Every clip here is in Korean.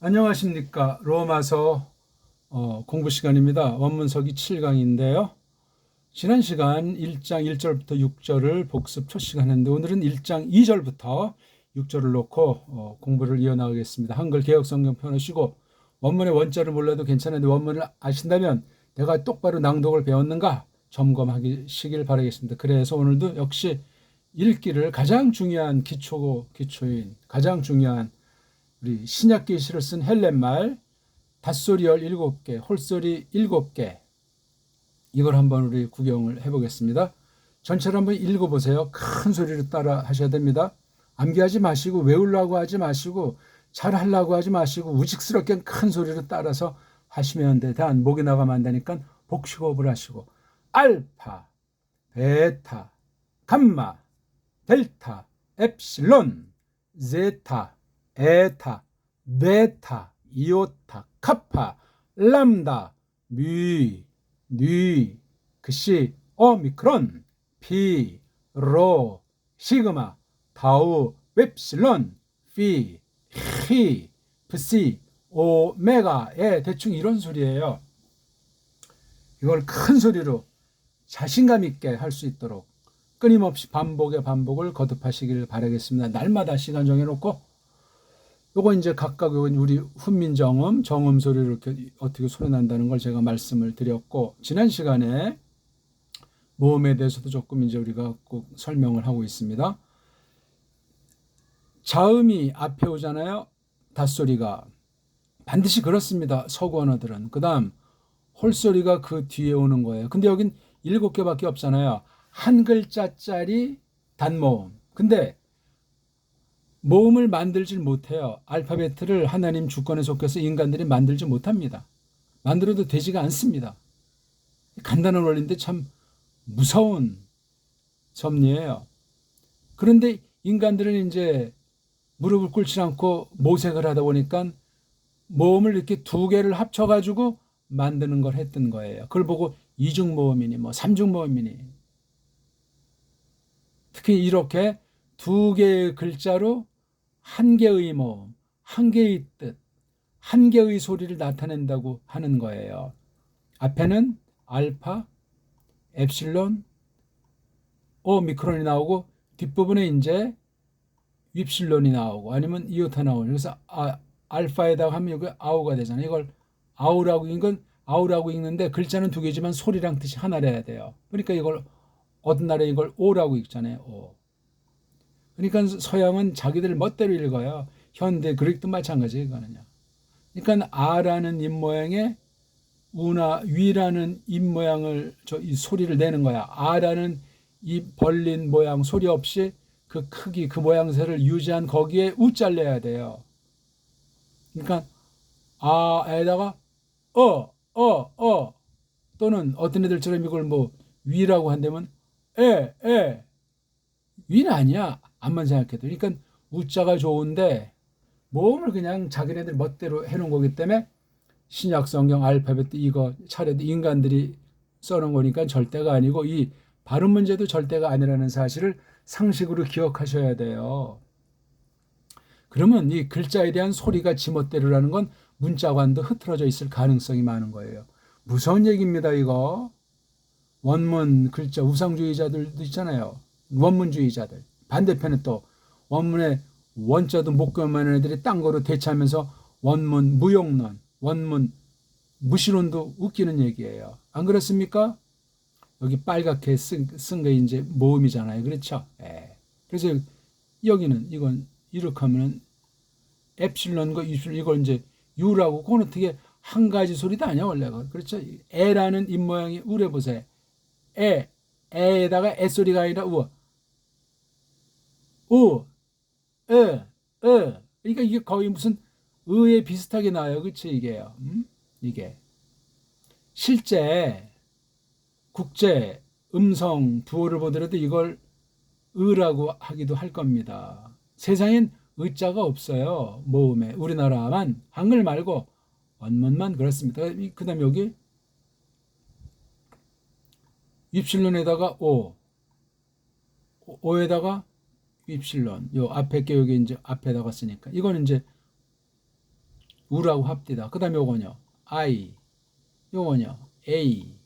안녕하십니까. 로마서 공부 시간입니다. 원문서기 7강인데요. 지난 시간 1장 1절부터 6절을 복습 초시간했는데 오늘은 1장 2절부터 6절을 놓고 공부를 이어나가겠습니다. 한글 개역성경 펴놓으시고 원문의 원자를 몰라도 괜찮은데 원문을 아신다면 내가 똑바로 낭독을 배웠는가 점검하시길 바라겠습니다. 그래서 오늘도 역시 읽기를 가장 중요한 기초인 가장 중요한 우리 신약 계시를 쓴 헬렌말 닷소리열 7개, 홀소리 7개 이걸 한번 우리 구경을 해보겠습니다. 전체를 한번 읽어보세요. 큰 소리로 따라 하셔야 됩니다. 암기하지 마시고 외우려고 하지 마시고 잘하려고 하지 마시고 우직스럽게 큰 소리로 따라서 하시면 돼. 단 목이 나가면 안 되니까 복식호흡을 하시고 알파, 베타, 감마, 델타, 엡실론, 제타, 에타, 베타, 이오타, 카파, 람다, 뮤, 뉘, 그시, 오미크론, 피, 로, 시그마, 타우, 엡실론, 피, 히, 프시, 오메가에 대충 이런 소리예요. 이걸 큰 소리로 자신감 있게 할 수 있도록 끊임없이 반복의 반복을 거듭하시길 바라겠습니다. 날마다 시간 정해놓고 요거 이제 각각 우리 훈민정음, 정음 소리를 이렇게 어떻게 소리 난다는 걸 제가 말씀을 드렸고 지난 시간에 모음에 대해서도 조금 이제 우리가 꼭 설명을 하고 있습니다. 자음이 앞에 오잖아요. 닷소리가 반드시 그렇습니다. 서구 언어들은. 그 다음 홀소리가 그 뒤에 오는 거예요. 근데 여긴 7개밖에 없잖아요. 한 글자짜리 단모음. 근데 모음을 만들질 못해요. 알파벳을 하나님 주권에 속해서 인간들이 만들지 못합니다. 만들어도 되지가 않습니다. 간단한 원리인데 참 무서운 섭리예요. 그런데 인간들은 이제 무릎을 꿇지 않고 모색을 하다 보니까 모음을 이렇게 2개를 합쳐가지고 만드는 걸 했던 거예요. 그걸 보고 이중모음이니 뭐 삼중모음이니 특히 이렇게 2개의 글자로 한 개의 모음, 한 개의 뜻, 한 개의 소리를 나타낸다고 하는 거예요. 앞에는 알파, 엡실론, 오미크론이 나오고 뒷부분에 이제 윕실론이 나오고 아니면 이오타 나오고 그래서 알파에다가 하면 여기 아우가 되잖아요. 이걸 아우라고 읽는 건 아우라고 읽는데 글자는 2개지만 소리랑 뜻이 하나래야 돼요. 그러니까 이걸 어떤 나라에 이걸 오라고 읽잖아요. 오. 그러니까 서양은 자기들 멋대로 읽어요. 현대 그릭도 마찬가지예요. 이거는요. 그러니까 아라는 입 모양에 우나 위라는 입 모양을 이 소리를 내는 거야. 아라는 입 벌린 모양 소리 없이 그 크기 그 모양새를 유지한 거기에 우자를 내야 돼요. 그러니까 아에다가 또는 어떤 애들처럼 이걸 뭐 위라고 한다면 위는 아니야. 암만 생각해도. 그러니까 우자가 좋은데 모음을 그냥 자기네들 멋대로 해놓은 거기 때문에 신약 성경 알파벳 이거 차례도 인간들이 써놓은 거니까 절대가 아니고 이 발음 문제도 절대가 아니라는 사실을 상식으로 기억하셔야 돼요. 그러면 이 글자에 대한 소리가 지멋대로라는 건 문자관도 흐트러져 있을 가능성이 많은 거예요. 무서운 얘기입니다, 이거. 원문 글자 우상주의자들도 있잖아요. 원문주의자들. 반대편에 또 원문에 원자도 못 gö면 애들이 딴 거로 대체하면서 원문 무용론, 원문 무시론도 웃기는 얘기예요. 안 그렇습니까? 여기 빨갛게 쓴 게 이제 모음이잖아요. 그렇죠? 예. 그래서 여기는 이건 이렇게 하면은 엡실론과 이실 이걸 이제 유라고 그건 어떻게 한 가지 소리도 아니야 원래가. 그렇죠? 에라는 입 모양이 우려 보세요. 에에다가 에 소리가 아니라 우, 그러니까 이게 거의 무슨 의에 비슷하게 나와요. 그치, 이게요. 이게. 실제 국제 음성 부호를 보더라도 이걸 의라고 하기도 할 겁니다. 세상엔 의자가 없어요. 모음에. 우리나라만, 한글 말고 원문만 그렇습니다. 그 다음에 여기 입실론에다가 오에다가 입실론. 요 앞에 게 여기 이제 앞에다가 쓰니까. 이거는 이제 우라고 합디다. 그 다음에 요거는요. I, 요거는요. A,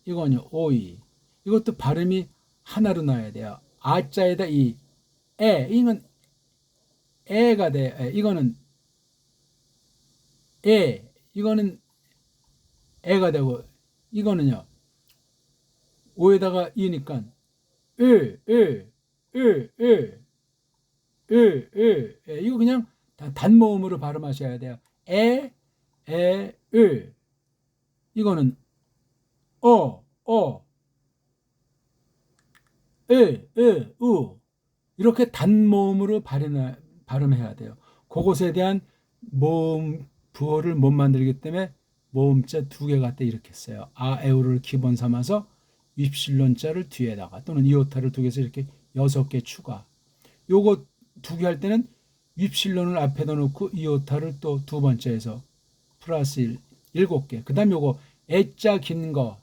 이거는요. OE. 이것도 발음이 하나로 나와야 돼요. 아자에다 이, 이건 에가 돼. 이거는 이거는 에가 되고, 이거는요. 오에다가 이니까 이거 그냥 단모음으로 발음하셔야 돼요. 이거는 우 이렇게 단모음으로 발음해야 돼요. 그것에 대한 모음 부호를 못 만들기 때문에 모음자 두 개 갖다 이렇게 써요. 아에우를 기본 삼아서 윕실론자를 뒤에다가 또는 이오타를 두 개에서 이렇게 6개 추가. 요거 두 개 할 때는 윕실론을 앞에다 놓고 이오타를 또 두 번째에서 플러스 7개. 그 다음 요거 에자 긴 거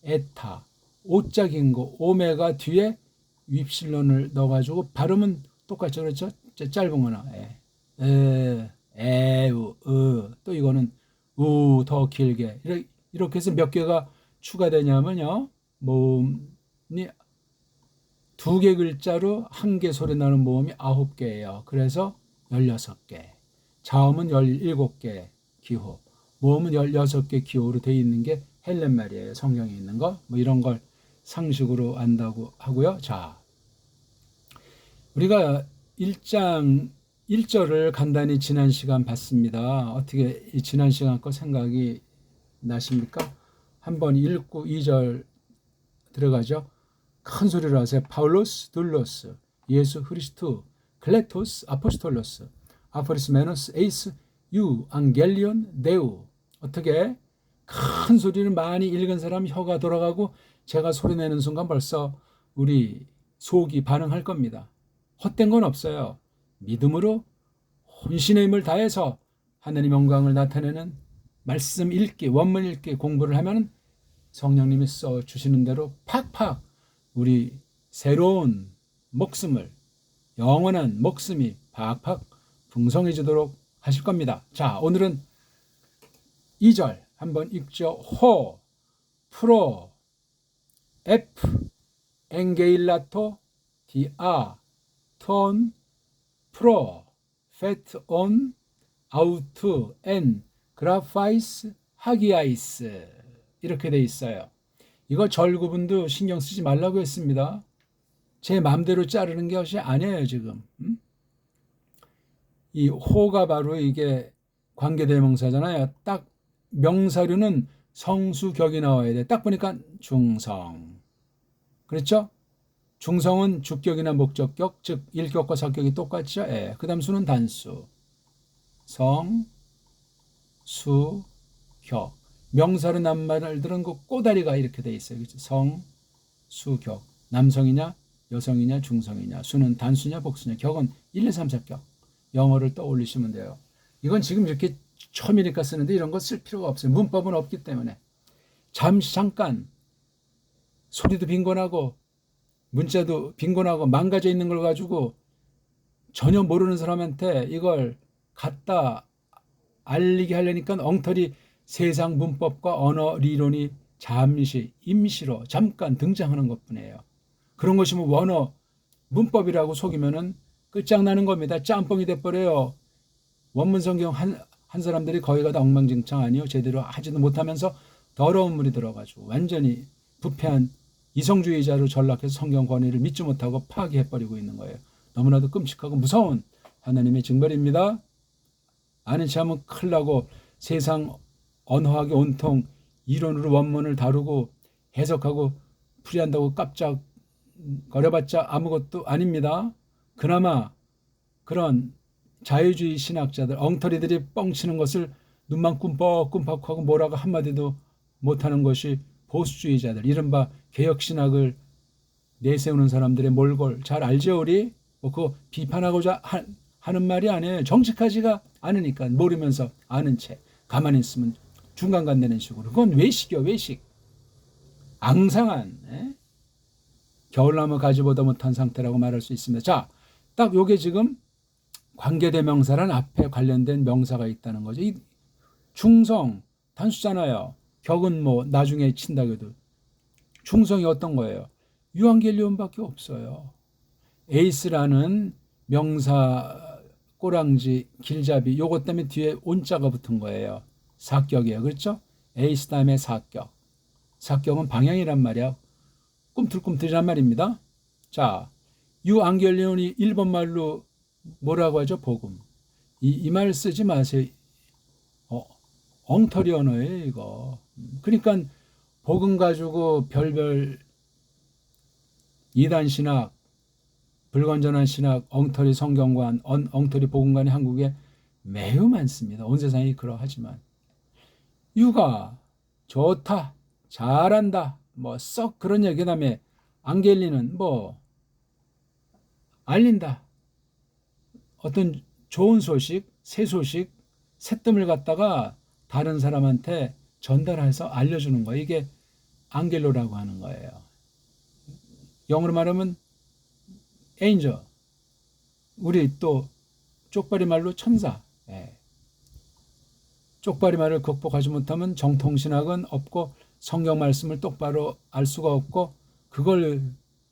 에타, 오자 긴 거 오메가 뒤에 윕실론을 넣어가지고 발음은 똑같죠. 그렇죠? 짧은 거나 또 이거는 우 더 길게 이렇게 해서 몇 개가 추가되냐면요. 모음이 두 개 글자로 한 개 소리 나는 모음이 9개예요. 그래서 16개. 자음은 17개 기호. 모음은 16개 기호로 되어 있는 게 헬렌 말이에요. 성경에 있는 거. 뭐 이런 걸 상식으로 안다고 하고요. 자, 우리가 1장 1절을 간단히 지난 시간 봤습니다. 어떻게 지난 시간 거 생각이 나십니까? 한번 읽고 2절 들어가죠. 큰 소리로 하세요. 파울로스, 둘로스, 예수 그리스도, 클레토스, 아포스톨로스, 아포리스메노스, 에이스, 유, 앙겔리온, 데우. 어떻게? 큰 소리를 많이 읽은 사람 혀가 돌아가고 제가 소리 내는 순간 벌써 우리 속이 반응할 겁니다. 헛된 건 없어요. 믿음으로 혼신의 힘을 다해서 하나님의 영광을 나타내는 말씀 읽기, 원문 읽기 공부를 하면 성령님이 써주시는 대로 팍팍 우리 새로운 목숨을, 영원한 목숨이 팍팍 풍성해지도록 하실 겁니다. 자, 오늘은 2절 한번 읽죠. 호, 프로, F, 엔게일라토, 디아, 톤, 프로, 페트 온, 아우트, 엔, 그라파이스, 하기아이스 이렇게 돼 있어요. 이거 절 구분도 신경 쓰지 말라고 했습니다. 제 마음대로 자르는 것이 아니에요 지금. 이 호가 바로 이게 관계대명사잖아요. 딱 명사류는 성수격이 나와야 돼. 딱 보니까 중성. 그렇죠? 중성은 주격이나 목적격, 즉 일격과 사격이 똑같죠. 그 다음 수는 단수. 성, 수, 격. 명사로 낱말들은 그 꼬다리가 이렇게 돼 있어요. 그렇죠? 성, 수, 격. 남성이냐, 여성이냐, 중성이냐. 수는 단수냐, 복수냐. 격은 1, 2, 3, 4 격. 영어를 떠올리시면 돼요. 이건 지금 이렇게 처음이니까 쓰는데 이런 거 쓸 필요가 없어요. 문법은 없기 때문에. 잠깐 소리도 빈곤하고 문자도 빈곤하고 망가져 있는 걸 가지고 전혀 모르는 사람한테 이걸 갖다 알리게 하려니까 엉터리 세상 문법과 언어 리론이 잠시 임시로 잠깐 등장하는 것뿐이에요. 그런 것이 뭐 원어 문법이라고 속이면은 끝장나는 겁니다. 짬뽕이 돼버려요. 원문 성경 한 사람들이 거기가 다 엉망진창 아니요. 제대로 하지도 못하면서 더러운 물이 들어가지고 완전히 부패한 이성주의자로 전락해서 성경 권위를 믿지 못하고 파기해버리고 있는 거예요. 너무나도 끔찍하고 무서운 하나님의 징벌입니다. 아는 체 하면 큰일 나고 세상 언어학이 온통 이론으로 원문을 다루고 해석하고 풀이한다고 깜짝 거려봤자 아무것도 아닙니다. 그나마 그런 자유주의 신학자들 엉터리들이 뻥치는 것을 눈만 꿈뻑꿈뻑하고 뭐라고 한마디도 못하는 것이 보수주의자들 이른바 개혁신학을 내세우는 사람들의 몰골 잘 알죠 우리? 뭐 그거 비판하고자 하는 말이 아니에요. 정직하지가 않으니까 모르면서 아는 채 가만히 있으면 중간간되는 식으로. 그건 외식이요 외식. 앙상한 겨울나무 가지보다 못한 상태라고 말할 수 있습니다. 자, 딱 요게 지금 관계대명사란 앞에 관련된 명사가 있다는 거죠. 중성 단수잖아요. 격은 뭐 나중에 친다고 해도 중성이 어떤 거예요? 유한겔리온밖에 없어요. 에이스라는 명사 꼬랑지 길잡이 요것 때문에 뒤에 온자가 붙은 거예요. 사격이에요. 그렇죠? 에이스 다음에 사격. 사격은 방향이란 말이야. 꿈틀꿈틀이란 말입니다. 자, 유안겔리온이 일본 말로 뭐라고 하죠? 복음. 이 말 쓰지 마세요. 엉터리 언어예요, 이거. 그러니까 복음 가지고 별별 이단 신학, 불건전한 신학, 엉터리 성경관, 엉터리 복음관이 한국에 매우 많습니다. 온 세상이 그러하지만 유가 좋다, 잘한다, 뭐 썩 그런 얘기. 그다음에 안겔리는 뭐 알린다. 어떤 좋은 소식, 새 소식, 새뜸을 갖다가 다른 사람한테 전달해서 알려주는 거예요. 이게 안겔로라고 하는 거예요. 영어로 말하면 angel. 우리 또 쪽발이 말로 천사. 예. 쪽발이 말을 극복하지 못하면 정통신학은 없고 성경 말씀을 똑바로 알 수가 없고 그걸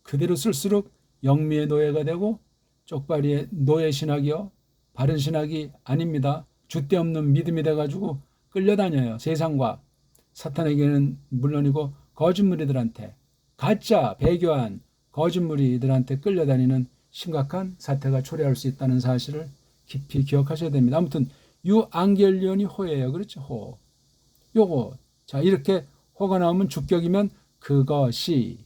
그대로 쓸수록 영미의 노예가 되고 쪽발이의 노예 신학이요. 바른 신학이 아닙니다. 줏대 없는 믿음이 돼가지고 끌려다녀요. 세상과 사탄에게는 물론이고 거짓무리들한테 가짜 배교한 거짓무리들한테 끌려다니는 심각한 사태가 초래할 수 있다는 사실을 깊이 기억하셔야 됩니다. 아무튼 유안겔리온이 호예요. 그렇죠? 호. 요거. 자, 이렇게 호가 나오면 주격이면 그것이,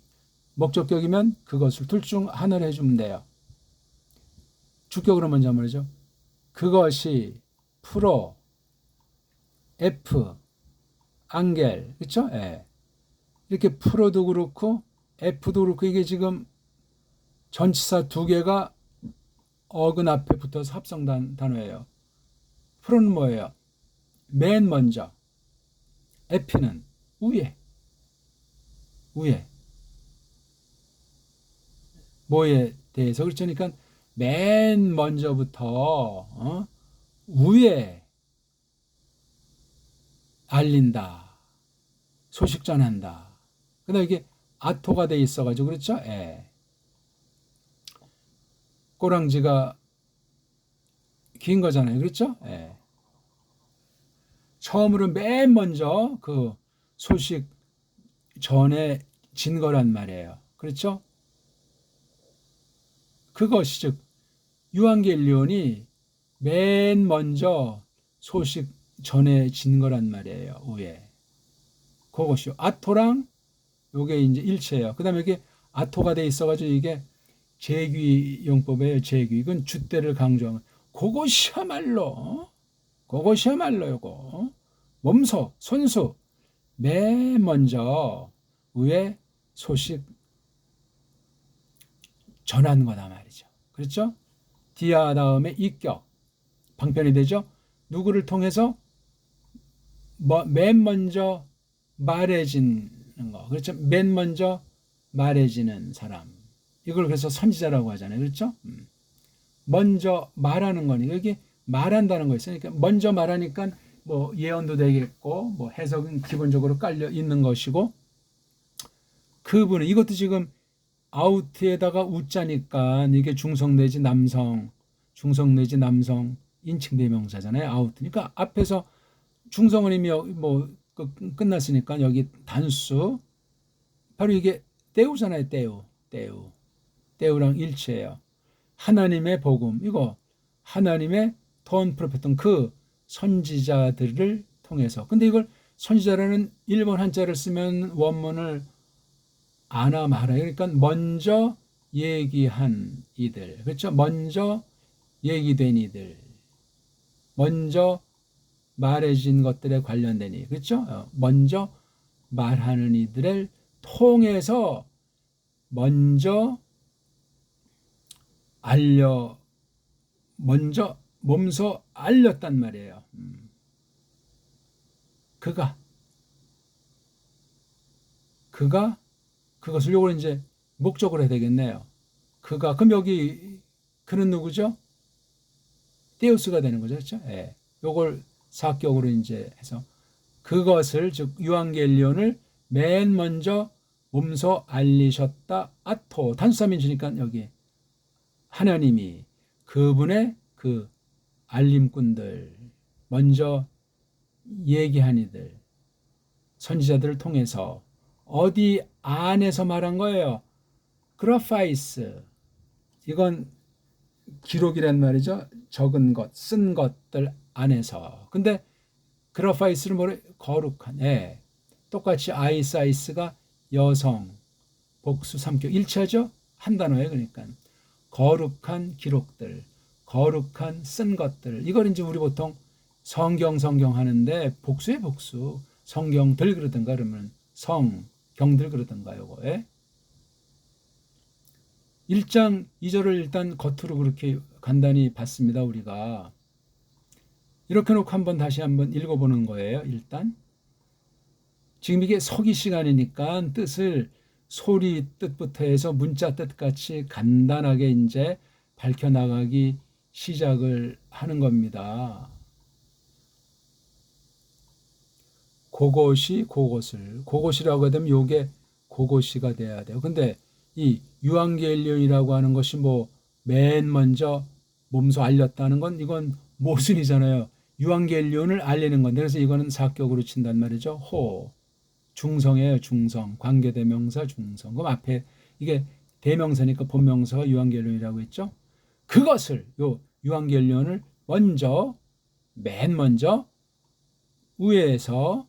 목적격이면 그것을 둘 중 하나를 해주면 돼요. 주격으로 먼저 말이죠. 그것이 프로 F 안겔. 그렇죠? 예. 이렇게 프로도 그렇고 F도 그렇고 이게 지금 전치사 두 개가 어근 앞에 붙어서 합성 단어예요. 프로는 뭐예요? 맨 먼저. F는 위에. 위에. 뭐에 대해서 그렇죠? 그러니까 맨 먼저부터 위에 알린다. 소식 전한다. 그다음에 이게 아토가 돼 있어가지고 그렇죠? 예. 꼬랑지가 긴 거잖아요. 그렇죠? 예. 처음으로 맨 먼저 그 소식 전에 진 거란 말이에요. 그렇죠? 그것이 즉 유한겔리온이 맨 먼저 소식 전에 진 거란 말이에요. 위에. 그것이 아토랑 요게 이제 일체예요. 그다음에 이게 아토가 돼 있어가지고 이게 제귀용법이에요. 제귀. 이건 줏대를 강조하면 그것이야말로 요거 몸소 손수 맨 먼저 위에 소식 전하는 거다 말이죠. 그렇죠? 디아 다음에 이격 방편이 되죠. 누구를 통해서 맨 먼저 말해지는 거. 그렇죠? 맨 먼저 말해지는 사람. 이걸 그래서 선지자라고 하잖아요. 그렇죠? 먼저 말하는 거니까 여기 말한다는 거 있어요. 그러니까 먼저 말하니까 뭐 예언도 되겠고 뭐 해석은 기본적으로 깔려 있는 것이고 그분은 이것도 지금 아우트에다가 우자니까 이게 중성 내지 남성 인칭 대명사잖아요. 아우트. 그러니까 앞에서 중성은 이미 뭐 끝났으니까 여기 단수 바로 이게 떼우잖아요. 떼우랑 일치예요. 하나님의 복음 이거 하나님의 톤 프로페톤 그 선지자들을 통해서. 근데 이걸 선지자라는 일본 한자를 쓰면 원문을 아나 말아요. 그러니까 먼저 얘기한 이들. 그렇죠? 먼저 얘기된 이들. 먼저 말해진 것들에 관련된 이. 그렇죠? 먼저 말하는 이들을 통해서 먼저 먼저 몸소 알렸단 말이에요. 그것을 요걸 이제 목적으로 해야 되겠네요. 그럼 여기 그는 누구죠? 데우스가 되는 거죠. 그렇죠? 예. 요걸 사격으로 이제 해서 그것을 즉 유앙겔리온을 맨 먼저 몸소 알리셨다. 아토 단수삼인치니까 여기 하나님이 그분의 그 알림꾼들 먼저 얘기한 이들 선지자들을 통해서 어디 안에서 말한 거예요. 그라파이스 이건 기록이란 말이죠. 적은 것, 쓴 것들 안에서. 근데 그라파이스는 뭐래? 거룩한. 예. 똑같이 아이사이스가 여성, 복수, 삼격 일치하죠? 한 단어예요. 그러니까 거룩한 기록들, 거룩한 쓴 것들. 이걸 이제 우리 보통 성경 하는데 복수의 복수. 성경들 그러든가 그러면 성경들 그러든가 요거에 1장 2절을 일단 겉으로 그렇게 간단히 봤습니다. 우리가 이렇게 놓고 다시 한번 읽어보는 거예요. 일단 지금 이게 서기 시간이니까 뜻을 소리 뜻부터 해서 문자 뜻같이 간단하게 이제 밝혀나가기 시작을 하는 겁니다. 그것이라고 하면 요게 그것이가 돼야 돼요. 근데 이 유앙겔리온이라고 하는 것이 뭐 맨 먼저 몸소 알렸다는 건 이건 모순이잖아요. 유앙겔리온을 알리는 건데 그래서 이거는 사격으로 친단 말이죠. 중성이에요. 중성. 관계대명사 중성. 그럼 앞에 이게 대명사니까 본명사가 유앙겔리온이라고 했죠. 그것을 요 유앙겔리온을 맨 먼저 위에서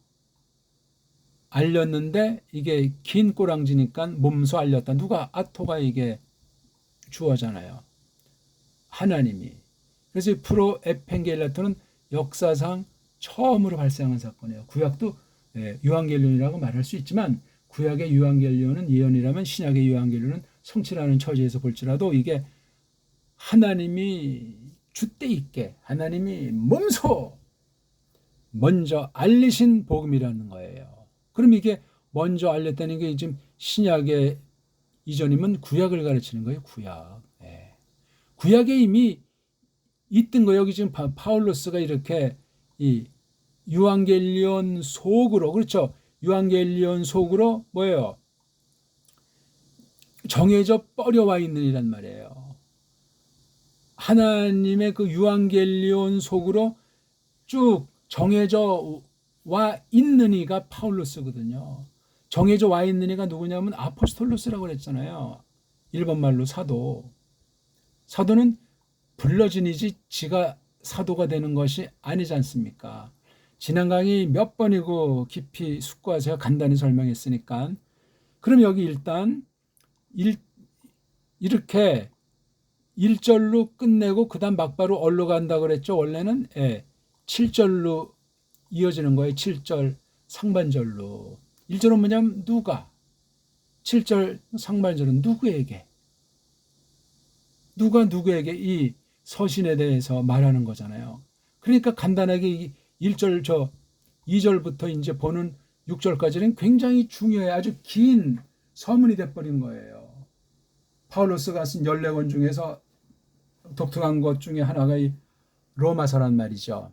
알렸는데 이게 긴 꼬랑지니까 몸소 알렸다. 누가? 아토가 이게 주어잖아요. 하나님이. 그래서 프로 에펜겔레토는 역사상 처음으로 발생한 사건이에요. 구약도 유앙겔리온이라고 말할 수 있지만 구약의 유앙겔리온은 예언이라면 신약의 유앙겔리온은 성취라는 처지에서 볼지라도 이게 하나님이 주때 있게 하나님이 몸소 먼저 알리신 복음이라는 거예요. 그럼 이게 먼저 알렸다는 게 지금 신약의 이전이면 구약을 가르치는 거예요. 구약. 구약에 이미 있던 거 여기 지금 파울로스가 이렇게 이 유앙겔리온 속으로 그렇죠. 유앙겔리온 속으로 뭐예요? 정해져 뻐려와 있는이란 말이에요. 하나님의 그 유앙겔리온 속으로 쭉 정해져 와 있는 이가 파울로스거든요. 정해져 와 있는 이가 누구냐면 아포스톨로스라고 그랬잖아요. 일본말로 사도. 사도는 불러진 이지 지가 사도가 되는 것이 아니지 않습니까? 지난 강의 몇 번이고 깊이 숙고해서 제가 간단히 설명했으니까 그럼 여기 일단 이렇게 1절로 끝내고 그 다음 막바로 얼로 간다고 그랬죠. 원래는 7절로 이어지는 거예요. 7절 상반절로. 1절은 뭐냐면 누가 7절 상반절은 누구에게 누가 누구에게 이 서신에 대해서 말하는 거잖아요. 그러니까 간단하게 1절 2절부터 이제 보는 6절까지는 굉장히 중요해. 아주 긴 서문이 돼버린 거예요. 파울로스가 쓴 14권 중에서 독특한 것 중에 하나가 이 로마서란 말이죠.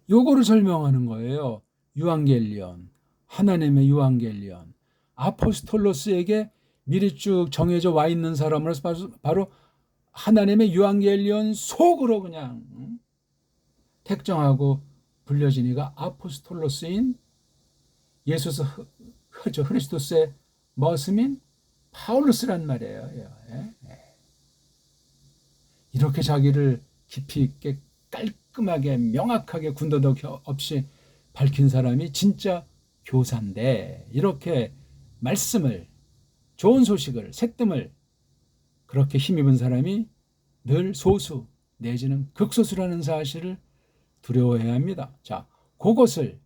요거를 설명하는 거예요. 유앙겔리온. 하나님의 유앙겔리온. 아포스톨로스에게 미리 쭉 정해져 와 있는 사람으로서 바로 하나님의 유앙겔리온 속으로 그냥 택정하고 불려진 이가 아포스톨로스인 예수스 그리스도스의 머슴인 파울로스란 말이에요. 이렇게 자기를 깊이 있게 깔끔하게 명확하게 군더더기 없이 밝힌 사람이 진짜 교사인데 이렇게 말씀을 좋은 소식을 새뜸을 그렇게 힘입은 사람이 늘 소수 내지는 극소수라는 사실을 두려워해야 합니다. 자, 그것을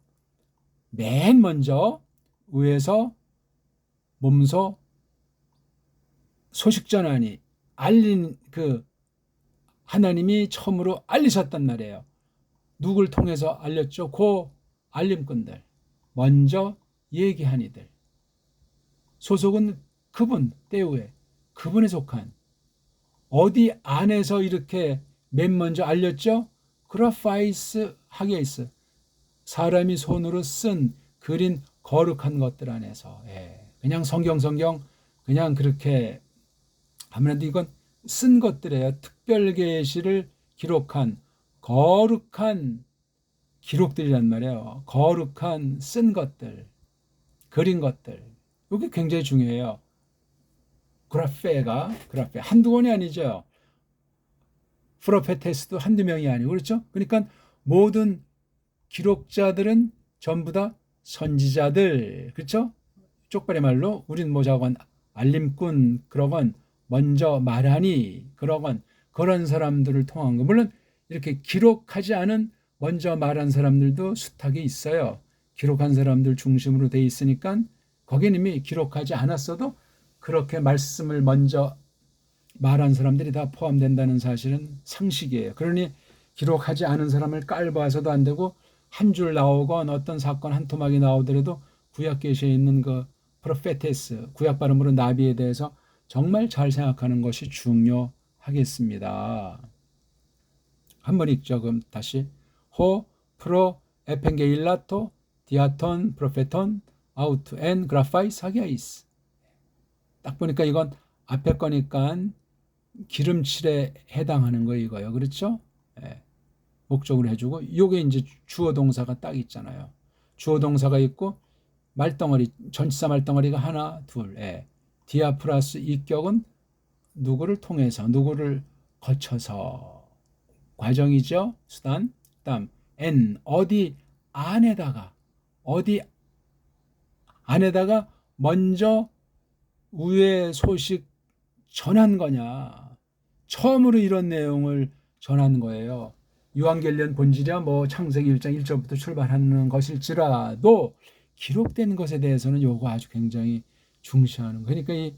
맨 먼저 위에서 몸소 소식 전하니 알린 그 하나님이 처음으로 알리셨단 말이에요. 누굴 통해서 알렸죠? 그 알림꾼들. 먼저 얘기한 이들. 소속은 그분 때후에 그분에 속한 어디 안에서 이렇게 맨 먼저 알렸죠? 그라파이스 하게이스, 사람이 손으로 쓴 그린 거룩한 것들 안에서, 그냥 성경 그냥 그렇게 아무래도 이건 쓴 것들이에요. 특별 계시를 기록한 거룩한 기록들이란 말이에요. 거룩한 쓴 것들, 그린 것들. 이게 굉장히 중요해요. 그라페 한두 권이 아니죠. 프로페테스도 한두 명이 아니고, 그렇죠? 그러니까 모든 기록자들은 전부 다 선지자들, 그렇죠? 쪽발의 말로 우린 뭐자건 알림꾼, 그러건 먼저 말하니, 그러건 그런 사람들을 통한 거. 물론 이렇게 기록하지 않은 먼저 말한 사람들도 숱하게 있어요. 기록한 사람들 중심으로 돼 있으니까 거기는 이미 기록하지 않았어도 그렇게 말씀을 먼저 말한 사람들이 다 포함된다는 사실은 상식이에요. 그러니 기록하지 않은 사람을 깔봐서도 안 되고, 한 줄 나오건 어떤 사건 한 토막이 나오더라도 구약 계시에 있는 그 프로페테스, 구약 발음으로 나비에 대해서 정말 잘 생각하는 것이 중요하겠습니다. 한번 읽죠. 그럼 다시 호 프로 에펜게일라토 디아톤 프로페톤 아우트 엔 그라파이스 하기아이스. 딱 보니까 이건 앞에 거니까 기름칠에 해당하는 거 이거예요. 그렇죠? 목적으로 해주고, 요게 이제 주어 동사가 딱 있잖아요. 주어 동사가 있고 말덩어리, 전치사 말덩어리가 하나, 둘. 디아 플러스 이격은 누구를 통해서, 누구를 거쳐서, 과정이죠. 수단. 다음 N, 어디 안에다가 먼저 우회 소식 전한 거냐. 처음으로 이런 내용을 전한 거예요. 유한겔리온 본질이야 뭐 창세기 1장 1절부터 출발하는 것일지라도 기록된 것에 대해서는 요거 아주 굉장히 중시하는 거예요. 그러니까 이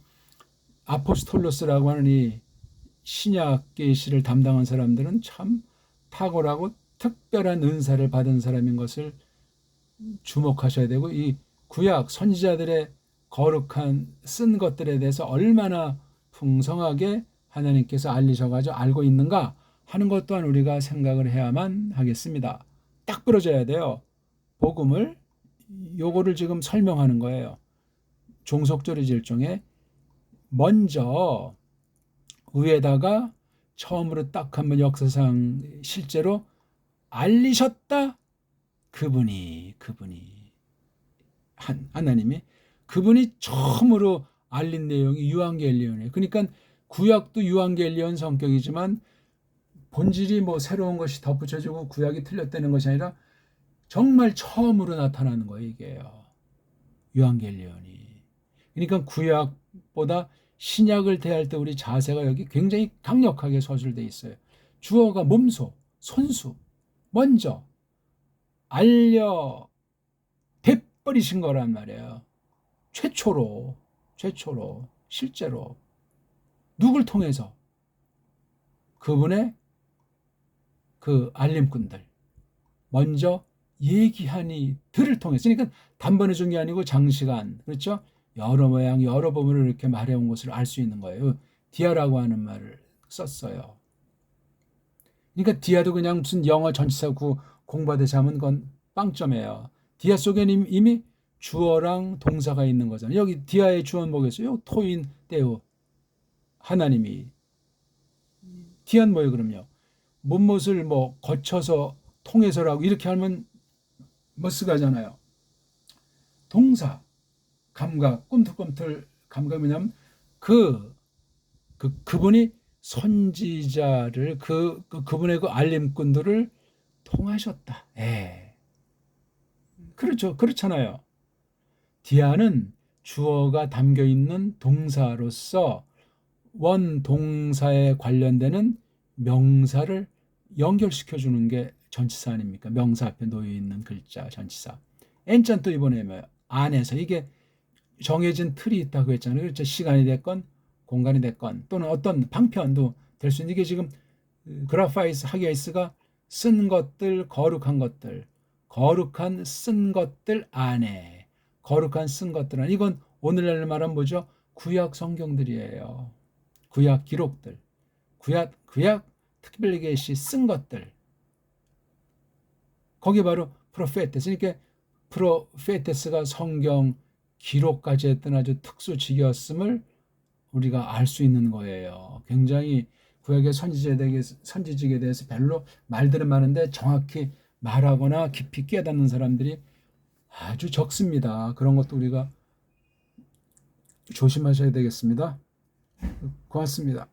아포스톨로스라고 하는 이 신약 계시를 담당한 사람들은 참 탁월하고 특별한 은사를 받은 사람인 것을 주목하셔야 되고, 이 구약 선지자들의 거룩한 쓴 것들에 대해서 얼마나 풍성하게 하나님께서 알리셔가지고 알고 있는가 하는 것 또한 우리가 생각을 해야만 하겠습니다. 딱 부러져야 돼요. 복음을, 요거를 지금 설명하는 거예요. 종속절이지 일종의 먼저 위에다가 처음으로 딱 한번 역사상 실제로 알리셨다. 그분이 하나님이 그분이 처음으로 알린 내용이 유한겔리온이에요. 그러니까 구약도 유한겔리온 성격이지만 본질이 뭐 새로운 것이 덧붙여지고 구약이 틀렸다는 것이 아니라 정말 처음으로 나타나는 거예요. 이게요. 유한겔리온이. 그러니까 구약보다 신약을 대할 때 우리 자세가 여기 굉장히 강력하게 서술돼 있어요. 주어가 몸소, 손수, 먼저 알려 베버리신 거란 말이에요. 최초로 실제로 누굴 통해서? 그분의 그 알림꾼들, 먼저 얘기한 이들을 통해서. 그러니까 단번에 준 게 아니고 장시간, 그렇죠? 여러 모양 여러 부분을 이렇게 말해온 것을 알 수 있는 거예요. 디아라고 하는 말을 썼어요. 그러니까 디아도 그냥 무슨 영어 전치사 공부하듯이 하면 그건 빵점이에요. 디아 속에는 이미 주어랑 동사가 있는 거잖아요. 여기 디아의 주어는 뭐겠어요? 토인 때우, 하나님이. 디아는 뭐예요 그럼요? 무엇을 뭐 거쳐서 통해서라고 이렇게 하면 머스가잖아요. 동사, 감각, 꿈틀꿈틀 감각이 뭐냐면 그분이 선지자를 그분의 그 알림꾼들을 통하셨다. 그렇죠. 그렇잖아요. 디아는 주어가 담겨 있는 동사로서 원동사에 관련되는 명사를 연결시켜 주는 게 전치사 아닙니까? 명사 앞에 놓여 있는 글자 전치사. N자는 또 이번에 뭐예요? 안에서 이게 정해진 틀이 있다고 했잖아요. 그렇죠? 시간이 됐건 공간이 됐건 또는 어떤 방편도 될 수 있는, 이게 지금 그라파이스 하기아이스가 쓴 것들, 거룩한 쓴 것들 안에, 거룩한 쓴 것들 안에, 이건 오늘날 말하면 뭐죠? 구약 성경들이에요. 구약 기록들, 구약 특별 계시 쓴 것들, 거기 바로 프로페테스. 그러니까 프로페테스가 성경 기록까지 했던 아주 특수직이었음을 우리가 알 수 있는 거예요. 굉장히 구약의 선지직에 대해서 별로 말들은 많은데 정확히 말하거나 깊이 깨닫는 사람들이 아주 적습니다. 그런 것도 우리가 조심하셔야 되겠습니다. 고맙습니다.